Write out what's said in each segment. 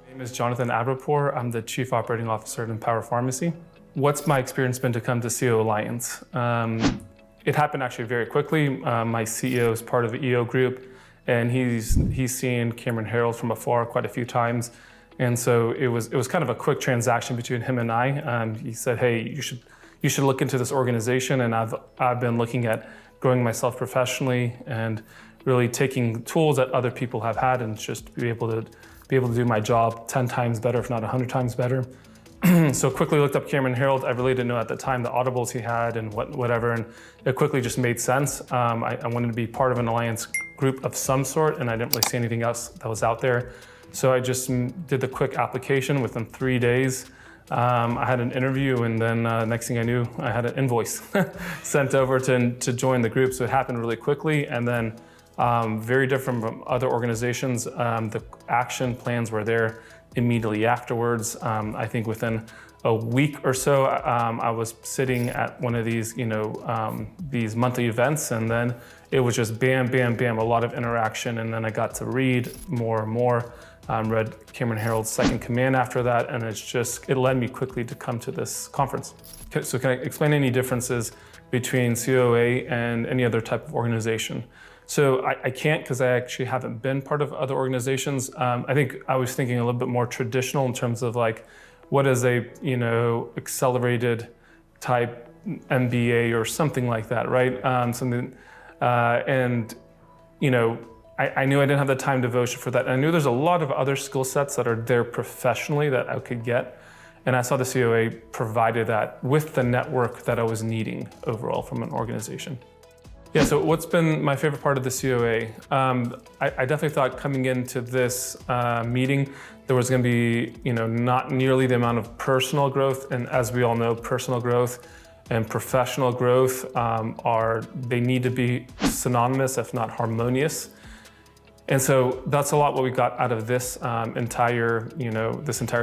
My name is Jonathan Abrapour. I'm the Chief Operating Officer at Empower Pharmacy. What's my experience been to come to COO Alliance? It happened actually very quickly. My CEO is part of the EO group, and he's seen Cameron Herold from afar quite a few times. And so it was kind of a quick transaction between him and I. He said, "Hey, you should look into this organization," and I've been looking at growing myself professionally and really taking tools that other people have had and just be able to do my job 10 times better, if not 100 times better. So quickly looked up Cameron Herold. I really didn't know at the time the audibles he had and whatever, and it quickly just made sense. I wanted to be part of an alliance group of some sort, and I didn't really see anything else that was out there. So I just did the quick application within 3 days. I had an interview, and then next thing I knew, I had an invoice sent over to join the group. So it happened really quickly, and then very different from other organizations. The action plans were there immediately afterwards. I think within a week or so, I was sitting at one of these, these monthly events, and then it was just bam, bam, bam, a lot of interaction. And then I got to read more and more. Read Cameron Herold's second command after that, and it led me quickly to come to this conference. So can I explain any differences between COA and any other type of organization? So I can't, because I actually haven't been part of other organizations. I think I was thinking a little bit more traditional in terms of like, what is a accelerated type MBA or something like that, right? I knew I didn't have the time devotion for that. And I knew there's a lot of other skill sets that are there professionally that I could get. And I saw the COA provided that with the network that I was needing overall from an organization. Yeah, so what's been my favorite part of the COA? I definitely thought coming into this meeting, there was gonna be not nearly the amount of personal growth. And as we all know, personal growth and professional growth they need to be synonymous, if not harmonious. And so that's a lot what we got out of this entire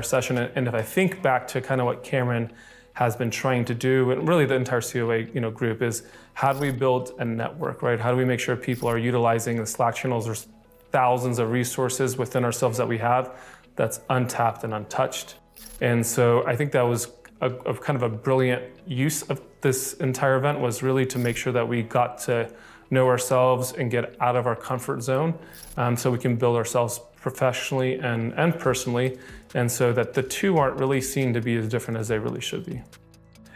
session. And if I think back to kind of what Cameron has been trying to do, and really the entire COA group, is how do we build a network, right? How do we make sure people are utilizing the Slack channels? There's thousands of resources within ourselves that we have that's untapped and untouched. And so I think that was a kind of a brilliant use of this entire event, was really to make sure that we got to know ourselves and get out of our comfort zone, so we can build ourselves professionally and personally, and so that the two aren't really seen to be as different as they really should be.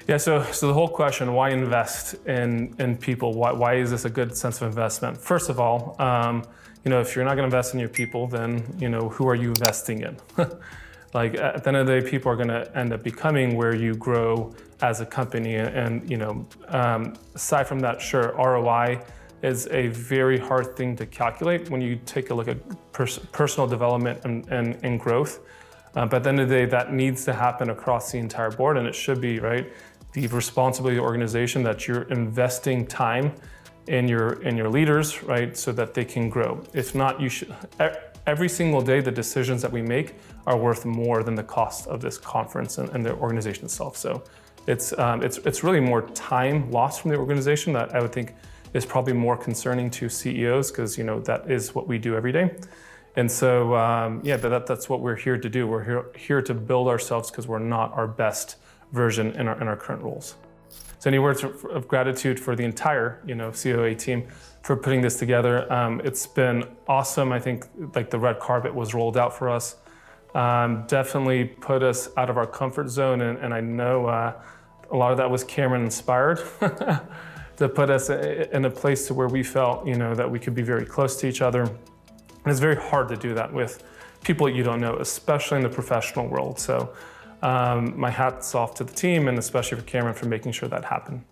Yeah, so the whole question, why invest in people? Why is this a good sense of investment? First of all, if you're not gonna invest in your people, then who are you investing in? Like at the end of the day, people are gonna end up becoming where you grow as a company. And aside from that, sure, ROI is a very hard thing to calculate when you take a look at personal development and growth. But at the end of the day, that needs to happen across the entire board, and it should be, right? The responsibility of the organization that you're investing time in your leaders, right? So that they can grow. If not, you should, every single day, the decisions that we make are worth more than the cost of this conference and the organization itself. So it's really more time lost from the organization that I would think is probably more concerning to CEOs, because that is what we do every day. And so but that's what we're here to do. We're here to build ourselves, because we're not our best version in our current roles. So any words of gratitude for the entire COA team for putting this together? It's been awesome. I think like the red carpet was rolled out for us. Definitely put us out of our comfort zone, and I know a lot of that was Cameron inspired to put us in a place to where we felt that we could be very close to each other. And it's very hard to do that with people you don't know, especially in the professional world. So my hat's off to the team, and especially for Cameron for making sure that happened.